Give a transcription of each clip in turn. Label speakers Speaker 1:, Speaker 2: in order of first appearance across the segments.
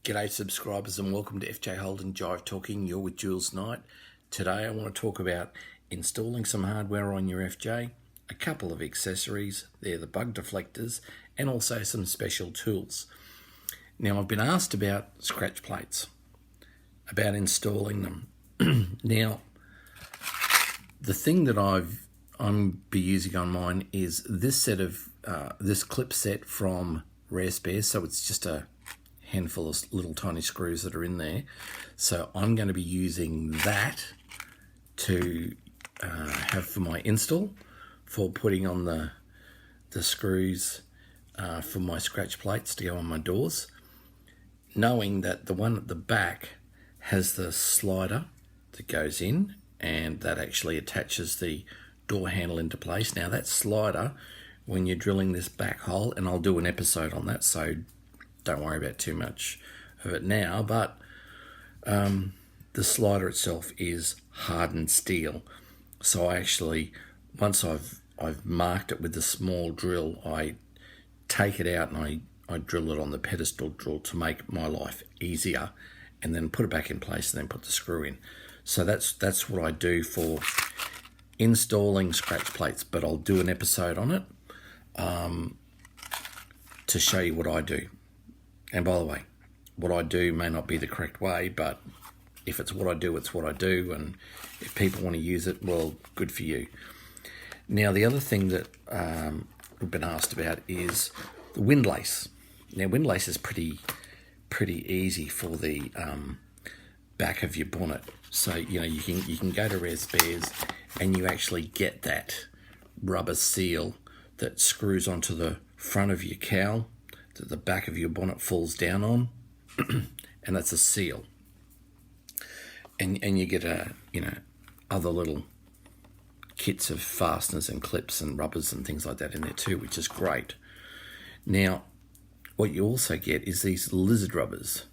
Speaker 1: G'day subscribers and welcome to FJ Holden Jive Talking. You're with Jules Knight. Today I want to talk about installing some hardware on your FJ, a couple of accessories, they're the bug deflectors, and also some special tools. Now I've been asked about scratch plates, about installing them. Now the thing that I'm be using on mine is this set of this clip set from Rare Spares, so it's just a handful of little tiny screws that are in there. So I'm going to be using that to have for my install, for putting on the screws for my scratch plates to go on my doors, knowing that the one at the back has the slider that goes in and that actually attaches the door handle into place. Now that slider, when you're drilling this back hole, and I'll do an episode on that, so don't worry about too much of it now, but the slider itself is hardened steel. So I actually, once I've marked it with a small drill, I take it out and I drill it on the pedestal drill to make my life easier, and then put it back in place and then put the screw in. So that's what I do for installing scratch plates, but I'll do an episode on it to show you what I do. And by the way, what I do may not be the correct way, but if it's what I do, it's what I do. And if people want to use it, well, good for you. Now, the other thing that we've been asked about is the windlace. Now, windlace is pretty easy for the back of your bonnet. So, you know, you can go to Rare Spares and you actually get that rubber seal that screws onto the front of your cowl that the back of your bonnet falls down on, and that's a seal. And you get other little kits of fasteners and clips and rubbers and things like that in there too, which is great. Now, what you also get is these lizard rubbers.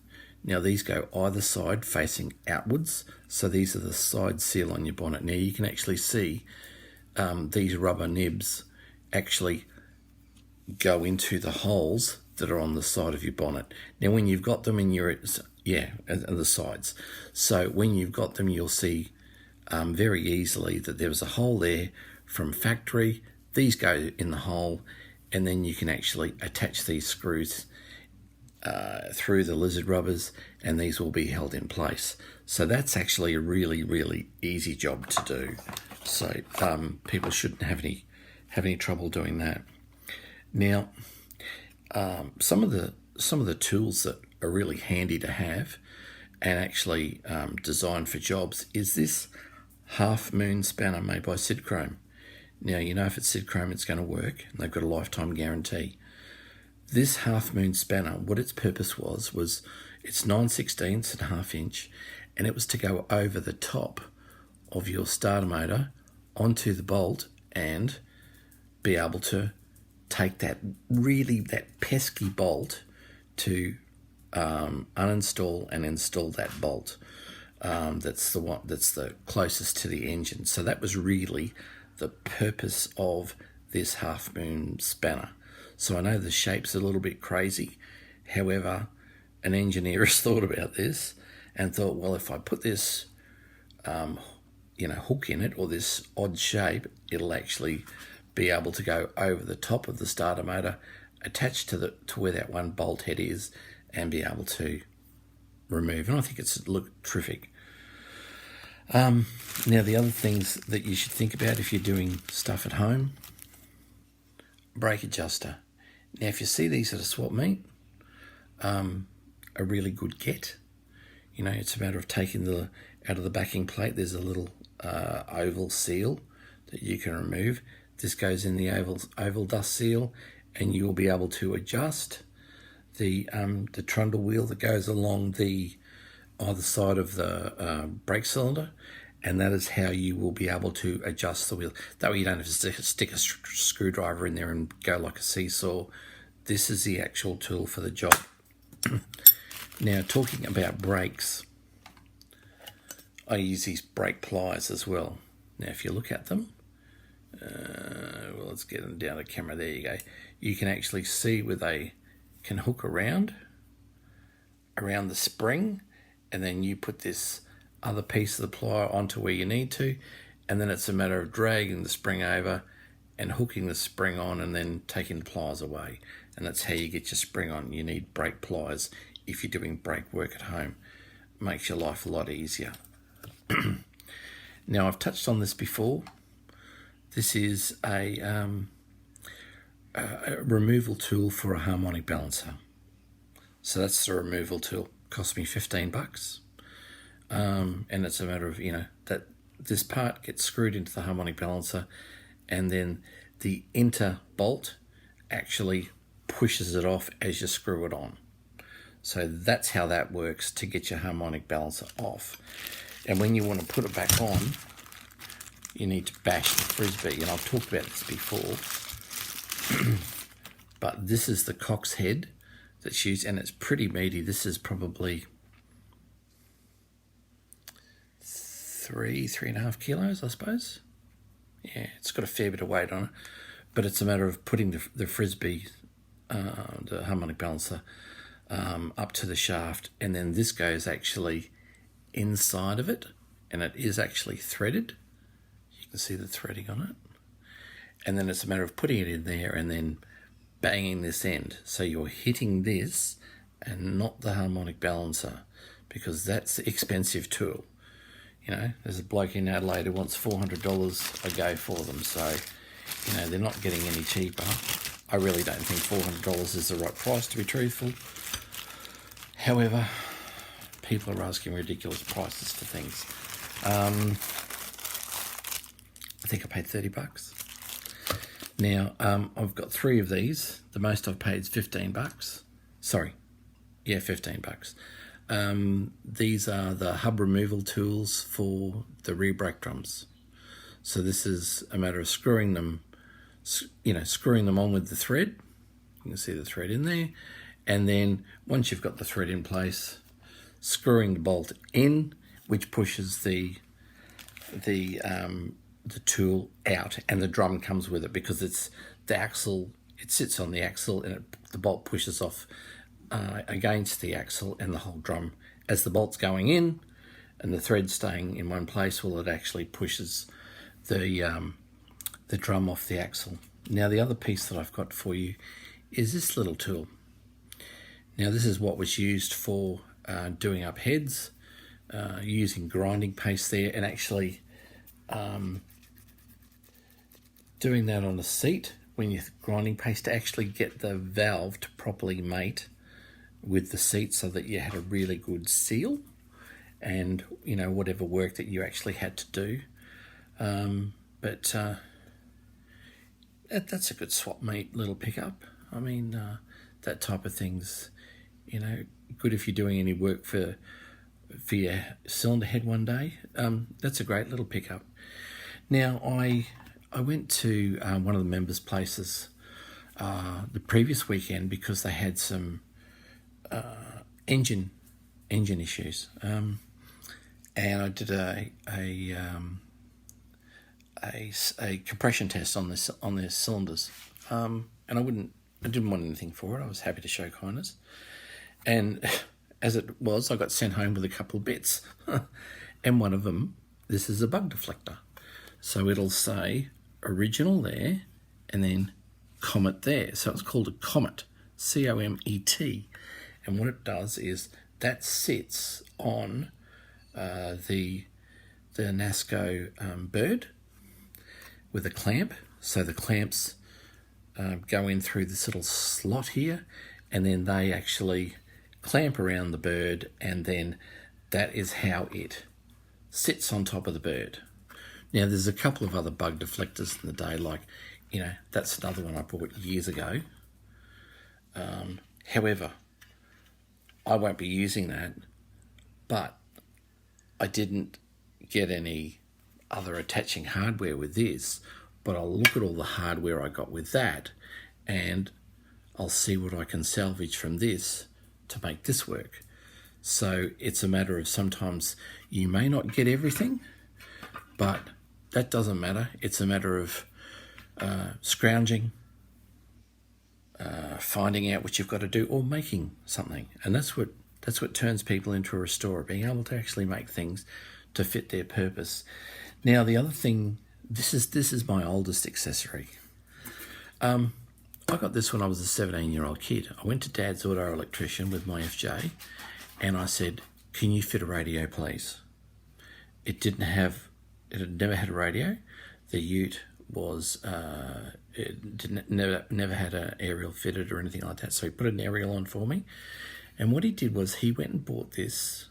Speaker 1: Now these go either side facing outwards, so these are the side seal on your bonnet. Now you can actually see these rubber nibs actually go into the holes that are on the side of your bonnet. Now when you've got them in your, the sides. So when you've got them, you'll see very easily that there was a hole there from factory. These go in the hole, and then you can actually attach these screws through the lizard rubbers, and these will be held in place. So that's actually a really easy job to do. So people shouldn't have any trouble doing that. Now, some of the tools that are really handy to have and actually designed for jobs is this half moon spanner made by Sidchrome. Now, you know if it's Sidchrome, it's going to work, and they've got a lifetime guarantee. This half moon spanner, what its purpose was it's 9/16 and ½ inch, and it was to go over the top of your starter motor onto the bolt and be able to take that pesky bolt to uninstall and install that bolt. That's the closest to the engine. So that was really the purpose of this half moon spanner. So I know the shape's a little bit crazy. However, an engineer has thought about this and thought, well, if I put this hook in it, or this odd shape, it'll actually be able to go over the top of the starter motor, attached to where that one bolt head is, and be able to remove. And I think it's looked terrific. Now, the other things that you should think about if you're doing stuff at home: brake adjuster. Now, if you see these at a swap meet, a really good get. You know, it's a matter of taking out of the backing plate. There's a little oval seal that you can remove. This goes in the oval dust seal, and you will be able to adjust the trundle wheel that goes along the either side of the brake cylinder, and that is how you will be able to adjust the wheel. That way you don't have to stick a screwdriver in there and go like a seesaw. This is the actual tool for the job. Now, talking about brakes, I use these brake pliers as well. Now, if you look at them, let's get them down to camera. There you go. You can actually see where they can hook around around the spring, and then you put this other piece of the plier onto where you need to, and then it's a matter of dragging the spring over and hooking the spring on and then taking the pliers away. And that's how you get your spring on. You need brake pliers if you're doing brake work at home. It makes your life a lot easier. Now, I've touched on this before. This is a removal tool for a harmonic balancer. So that's the removal tool. Cost me $15. And it's a matter of, that this part gets screwed into the harmonic balancer, and then the enter bolt actually pushes it off as you screw it on. So that's how that works to get your harmonic balancer off. And when you want to put it back on, you need to bash the frisbee. And I've talked about this before. But this is the Cox head that's used, and it's pretty meaty. This is probably 3.5 kilos, I suppose. Yeah, it's got a fair bit of weight on it, but it's a matter of putting the frisbee, the harmonic balancer, up to the shaft, and then this goes actually inside of it, and it is actually threaded. You can see the threading on it. And then it's a matter of putting it in there and then banging this end. So you're hitting this and not the harmonic balancer, because that's the expensive tool. There's a bloke in Adelaide who wants $400 a go for them. So, they're not getting any cheaper. I really don't think $400 is the right price, to be truthful. However, people are asking ridiculous prices for things. I think I paid $30. Now, I've got 3 of these. The most I've paid is $15. Sorry. Yeah, $15. These are the hub removal tools for the rear brake drums. So this is a matter of screwing them on with the thread. You can see the thread in there. And then once you've got the thread in place, screwing the bolt in, which pushes the tool out, and the drum comes with it, because it's the axle. It sits on the axle, and the bolt pushes off against the axle and the whole drum. As the bolt's going in and the thread's staying in one place, it actually pushes the drum off the axle. Now, the other piece that I've got for you is this little tool. Now, this is what was used for doing up heads, using grinding paste there, and actually doing that on a seat when you're grinding paste, to actually get the valve to properly mate with the seat, so that you had a really good seal, and whatever work that you actually had to do. But that's a good swap meet little pickup. I mean, that type of thing's good if you're doing any work for your cylinder head one day. That's a great little pickup. Now, I went to one of the members' places the previous weekend, because they had some engine issues, and I did a compression test on their cylinders, and I didn't want anything for it. I was happy to show kindness, and as it was, I got sent home with a couple of bits, and one of them, this is a bug deflector, so it'll say original there, and then Comet there. So it's called a Comet, C-O-M-E-T. And what it does is that sits on the NASCO bird with a clamp. So the clamps go in through this little slot here, and then they actually clamp around the bird, and then that is how it sits on top of the bird. Now, there's a couple of other bug deflectors in the day, like, that's another one I bought years ago. However, I won't be using that, but I didn't get any other attaching hardware with this, but I'll look at all the hardware I got with that, and I'll see what I can salvage from this to make this work. So it's a matter of, sometimes you may not get everything, but that doesn't matter. It's a matter of scrounging, finding out what you've got to do, or making something. And that's what That's what turns people into a restorer, being able to actually make things to fit their purpose. Now, the other thing, this is my oldest accessory. I got this when I was a 17-year-old kid. I went to Dad's auto electrician with my FJ, and I said, "Can you fit a radio, please?" It had never had a radio. The ute was never had an aerial fitted or anything like that. So he put an aerial on for me, and what he did was he went and bought this.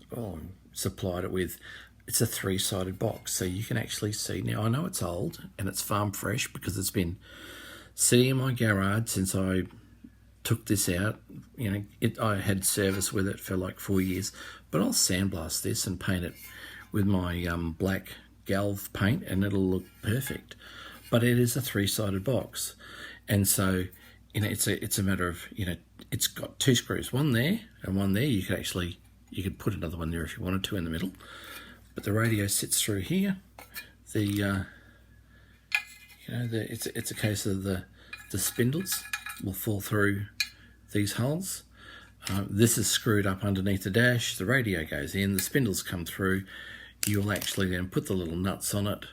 Speaker 1: Supplied it with. It's a 3-sided box, so you can actually see. Now I know it's old and it's farm fresh because it's been sitting in my garage since I took this out. I had service with it for like 4 years, but I'll sandblast this and paint it with my black Galv paint, and it'll look perfect. But it is a 3-sided box, and so it's a matter of it's got 2 screws, one there and one there. You could put another one there if you wanted to in the middle, but the radio sits through here. It's a case of the spindles will fall through these holes. This is screwed up underneath the dash. The radio goes in, the spindles come through. You'll actually then put the little nuts on it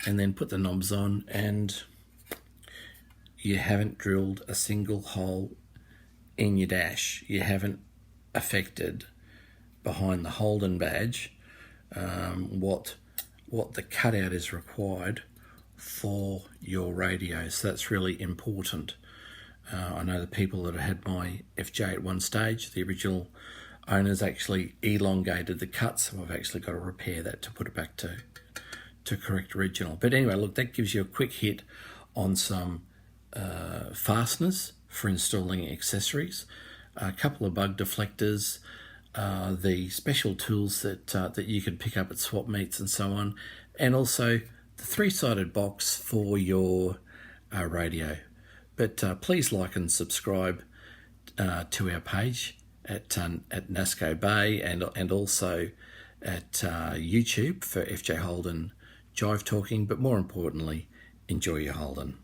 Speaker 1: and then put the knobs on, and you haven't drilled a single hole in your dash. You haven't affected behind the Holden badge what the cutout is required for your radio. So that's really important. I know the people that had my FJ at one stage, the original owners actually elongated the cut, so I've actually got to repair that to put it back to correct original. But anyway, look, that gives you a quick hit on some fasteners for installing accessories, a couple of bug deflectors, the special tools that you can pick up at swap meets and so on, and also the 3-sided box for your radio. But please like and subscribe to our page at NASCO Bay, and also at YouTube for FJ Holden Jive Talking. But more importantly, enjoy your Holden.